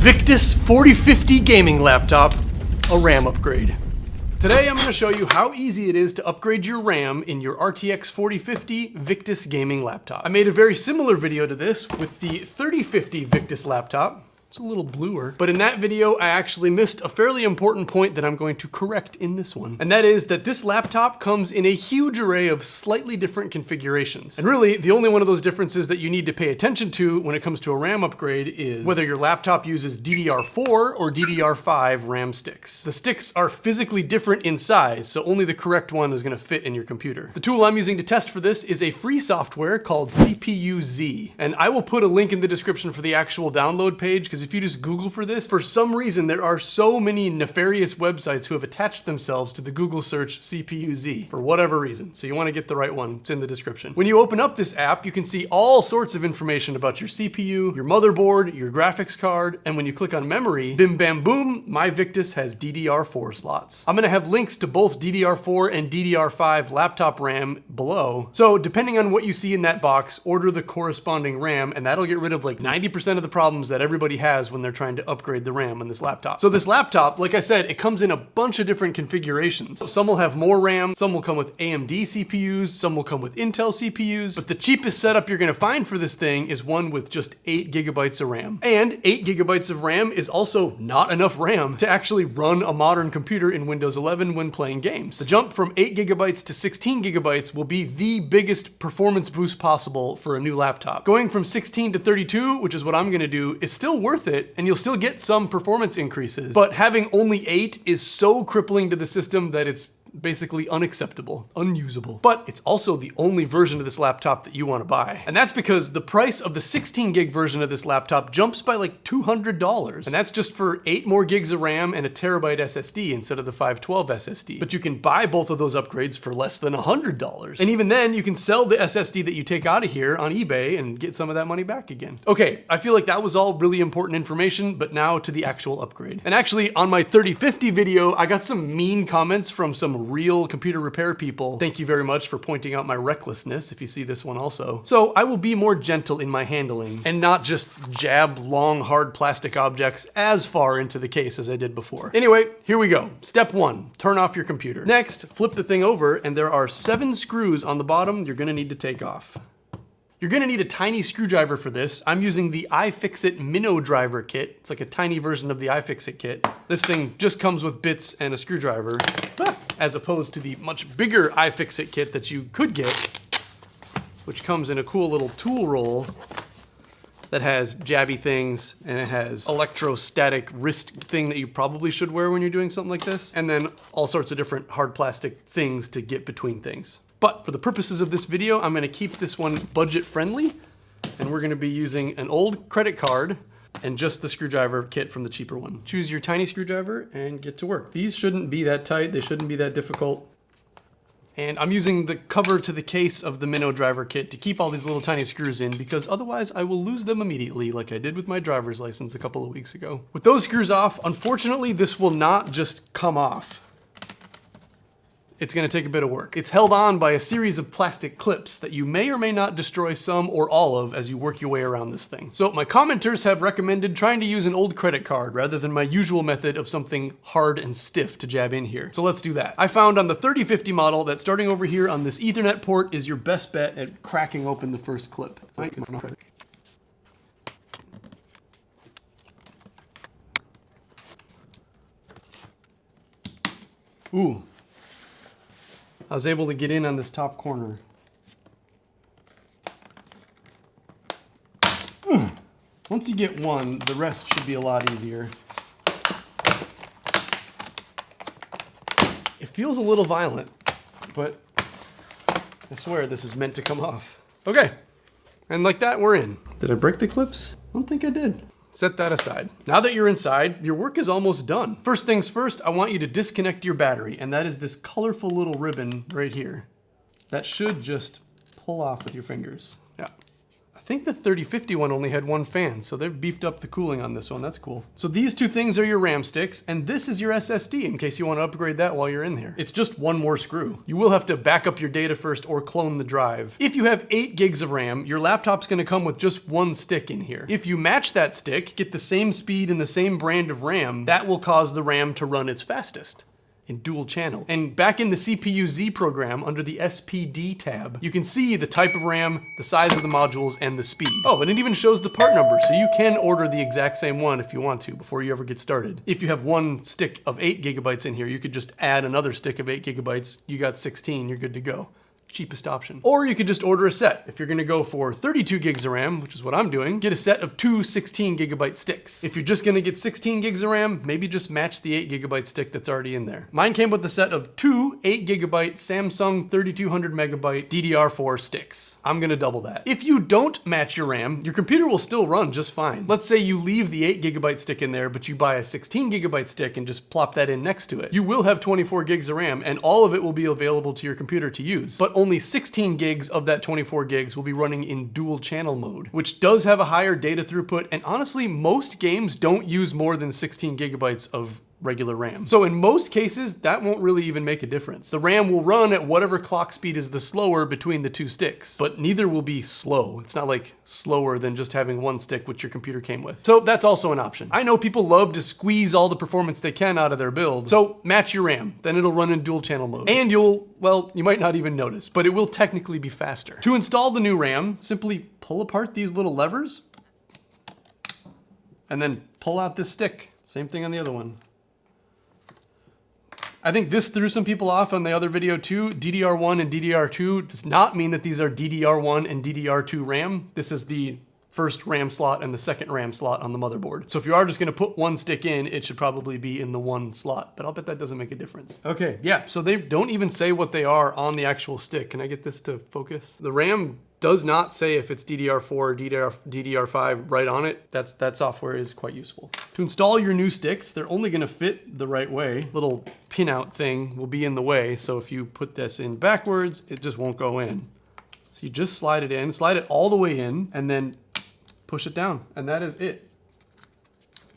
Victus 4050 gaming laptop, a RAM upgrade. Today I'm going to show you how easy it is to upgrade your RAM in your RTX 4050 Victus gaming laptop. I made a very similar video to this with the 3050 Victus laptop. It's a little bluer, but in that video, I actually missed a fairly important point that I'm going to correct in this one. And that is that this laptop comes in a huge array of slightly different configurations. And really, the only one of those differences that you need to pay attention to when it comes to a RAM upgrade is whether your laptop uses DDR4 or DDR5 RAM sticks. The sticks are physically different in size, so only the correct one is gonna fit in your computer. The tool I'm using to test for this is a free software called CPU-Z. And I will put a link in the description for the actual download page, because if you just Google for this, for some reason there are so many nefarious websites who have attached themselves to the Google search CPU-Z for whatever reason. So you want to get the right one. It's in the description. When you open up this app, you can see all sorts of information about your CPU, your motherboard, your graphics card, and when you click on memory, bim bam boom, my Victus has DDR4 slots. I'm going to have links to both DDR4 and DDR5 laptop RAM below. So depending on what you see in that box, order the corresponding RAM, and that'll get rid of like 90% of the problems that everybody has when they're trying to upgrade the RAM on this laptop. So this laptop, like I said, it comes in a bunch of different configurations. Some will have more RAM, some will come with AMD CPUs, some will come with Intel CPUs, but the cheapest setup you're gonna find for this thing is one with just 8 gigabytes of RAM. And 8 gigabytes of RAM is also not enough RAM to actually run a modern computer in Windows 11 when playing games. The jump from 8 gigabytes to 16 gigabytes will be the biggest performance boost possible for a new laptop. Going from 16 to 32, which is what I'm gonna do, is still worth it, and you'll still get some performance increases. But having only 8 is so crippling to the system that it's basically unacceptable, unusable. But it's also the only version of this laptop that you want to buy. And that's because the price of the 16 gig version of this laptop jumps by like $200. And that's just for 8 more gigs of RAM and a terabyte SSD instead of the 512 SSD. But you can buy both of those upgrades for less than $100. And even then, you can sell the SSD that you take out of here on eBay and get some of that money back again. Okay, I feel like that was all really important information, but now to the actual upgrade. And actually, on my 3050 video, I got some mean comments from some real computer repair people. Thank you very much for pointing out my recklessness, if you see this one also. So I will be more gentle in my handling and not just jab long, hard plastic objects as far into the case as I did before. Anyway, here we go. Step 1, turn off your computer. Next, flip the thing over, and there are 7 screws on the bottom you're gonna need to take off. You're gonna need a tiny screwdriver for this. I'm using the iFixit Minnow driver kit. It's like a tiny version of the iFixit kit. This thing just comes with bits and a screwdriver, as opposed to the much bigger iFixit kit that you could get, which comes in a cool little tool roll that has jabby things, and it has electrostatic wrist thing that you probably should wear when you're doing something like this, and then all sorts of different hard plastic things to get between things. But for the purposes of this video, I'm gonna keep this one budget friendly, and we're gonna be using an old credit card and just the screwdriver kit from the cheaper one. Choose your tiny screwdriver and get to work. These shouldn't be that tight, they shouldn't be that difficult. And I'm using the cover to the case of the Minnow driver kit to keep all these little tiny screws in, because otherwise I will lose them immediately, like I did with my driver's license a couple of weeks ago. With those screws off, unfortunately, this will not just come off. It's gonna take a bit of work. It's held on by a series of plastic clips that you may or may not destroy some or all of as you work your way around this thing. So my commenters have recommended trying to use an old credit card rather than my usual method of something hard and stiff to jab in here. So let's do that. I found on the 3050 model that starting over here on this Ethernet port is your best bet at cracking open the first clip. Ooh. I was able to get in on this top corner. Once you get one, the rest should be a lot easier. It feels a little violent, but I swear this is meant to come off. Okay, and like that, we're in. Did I break the clips? I don't think I did. Set that aside. Now that you're inside, your work is almost done. First things first, I want you to disconnect your battery, and that is this colorful little ribbon right here. That should just pull off with your fingers. Yeah. I think the 3050 one only had one fan, so they've beefed up the cooling on this one. That's cool. So these two things are your RAM sticks, and this is your SSD in case you want to upgrade that while you're in there. It's just one more screw. You will have to back up your data first or clone the drive. If you have 8 gigs of RAM, your laptop's going to come with just one stick in here. If you match that stick, get the same speed and the same brand of RAM, that will cause the RAM to run its fastest in dual channel. And back in the CPU-Z program, under the SPD tab, you can see the type of RAM, the size of the modules, and the speed. Oh, and it even shows the part number, so you can order the exact same one if you want to before you ever get started. If you have one stick of 8 gigabytes in here, you could just add another stick of 8 gigabytes. You got 16, you're good to go. Cheapest option. Or you could just order a set. If you're gonna go for 32 gigs of RAM, which is what I'm doing, get a set of 2 16 gigabyte sticks. If you're just gonna get 16 gigs of RAM, maybe just match the 8 gigabyte stick that's already in there. Mine came with a set of 2 8 gigabyte Samsung 3200 megabyte DDR4 sticks. I'm gonna double that. If you don't match your RAM, your computer will still run just fine. Let's say you leave the 8 gigabyte stick in there, but you buy a 16 gigabyte stick and just plop that in next to it. You will have 24 gigs of RAM, and all of it will be available to your computer to use. But only 16 gigs of that 24 gigs will be running in dual channel mode, which does have a higher data throughput, and honestly, most games don't use more than 16 gigabytes of regular RAM. So in most cases, that won't really even make a difference. The RAM will run at whatever clock speed is the slower between the two sticks, but neither will be slow. It's not like slower than just having one stick, which your computer came with. So that's also an option. I know people love to squeeze all the performance they can out of their build, so match your RAM, then it'll run in dual channel mode. And well, you might not even notice, but it will technically be faster. To install the new RAM, simply pull apart these little levers, and then pull out this stick. Same thing on the other one. I think this threw some people off on the other video too. DDR1 and DDR2 does not mean that these are DDR1 and DDR2 RAM. This is the first RAM slot and the second RAM slot on the motherboard. So if you are just gonna put one stick in, it should probably be in the one slot, but I'll bet that doesn't make a difference. Okay, yeah, so they don't even say what they are on the actual stick. Can I get this to focus? The RAM does not say if it's DDR4 or DDR5 right on it. That software is quite useful. To install your new sticks, they're only gonna fit the right way. Little pinout thing will be in the way, so if you put this in backwards, it just won't go in. So you just slide it in, slide it all the way in, and then push it down, and that is it.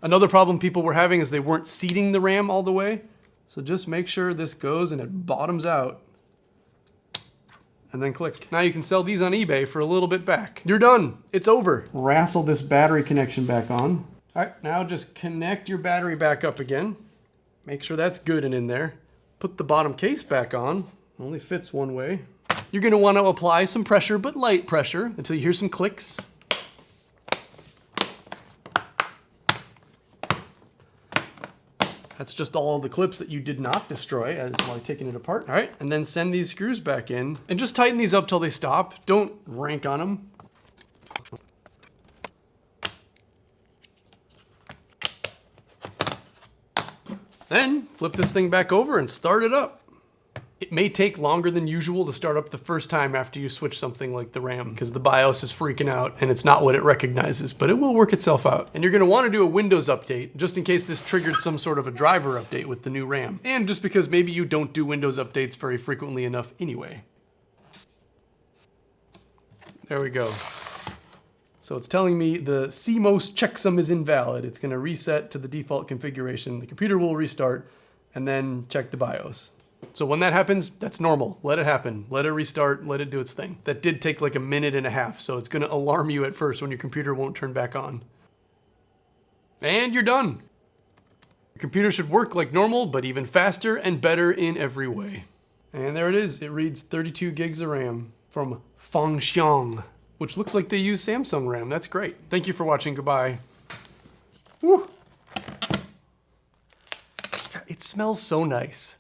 Another problem people were having is they weren't seating the RAM all the way, so just make sure this goes and it bottoms out. And then click. Now you can sell these on eBay for a little bit back. You're done. It's over. Wrestle this battery connection back on. All right, now just connect your battery back up again. Make sure that's good and in there. Put the bottom case back on. Only fits one way. You're gonna want to apply some pressure, but light pressure, until you hear some clicks. That's just all the clips that you did not destroy while taking it apart. All right, and then send these screws back in and just tighten these up till they stop. Don't rank on them. Then flip this thing back over and start it up. It may take longer than usual to start up the first time after you switch something like the RAM, because the BIOS is freaking out and it's not what it recognizes, but it will work itself out. And you're gonna wanna do a Windows update, just in case this triggered some sort of a driver update with the new RAM. And just because maybe you don't do Windows updates very frequently enough anyway. There we go. So it's telling me the CMOS checksum is invalid. It's gonna reset to the default configuration. The computer will restart and then check the BIOS. So when that happens, that's normal. Let it happen. Let it restart, let it do its thing. That did take like a minute and a half, so it's gonna alarm you at first when your computer won't turn back on. And you're done. Your computer should work like normal, but even faster and better in every way. And there it is. It reads 32 gigs of RAM from Fengxiang, which looks like they use Samsung RAM. That's great. Thank you for watching. Goodbye. Woo. God, it smells so nice.